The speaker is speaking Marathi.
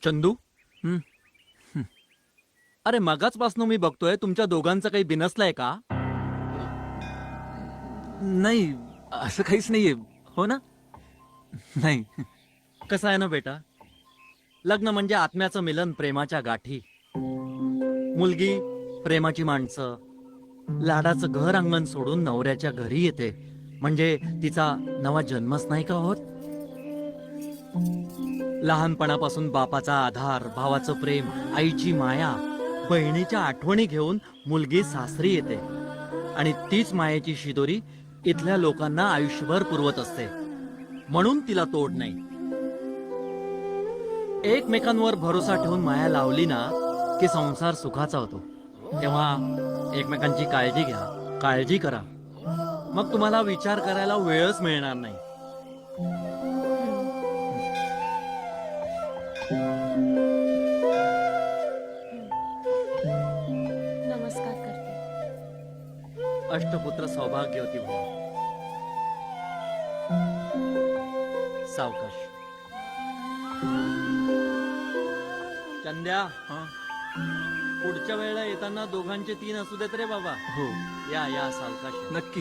चंदू, हं, अरे मगाचपासून मी बघतोय तुमच्या दोघांचं काही बिनसलंय का? नाही असं काहीच नाहीये. हो ना? नाही. कसं आहे ना बेटा, लग्न म्हणजे आत्म्याचं मिलन, प्रेमाच्या गाठी. मुलगी प्रेमाची माणसं, लाडाचं घर अंगण सोडून नवऱ्याच्या घरी येते, म्हणजे तिचा नवा जन्मच नाही का होत? लहानपणापासून बापाचा आधार, भावाचं प्रेम, आईची माया, बहिणीच्या आठवणी घेऊन मुलगी सासरी येते आणि तीच मायेची शिदोरी इथल्या लोकांना आयुष्यभर पुरवत असते. म्हणून तिला तोड नाही. एकमेकांवर भरोसा ठेवून माया लावली ना की संसार सुखाचा होतो. तेव्हा एकमेकांची काळजी घ्या, काळजी करा. मग तुम्हाला विचार करायला वेळच मिळणार नाही. नमस्कार करते. अष्टपुत्र सौभाग्यवती भव. सावकाश. चंद्या, हां, पुढच्या वेळेला येताना दोघांचे 3 असू देत रे बाबा. हो, या या सावकाश. नक्की.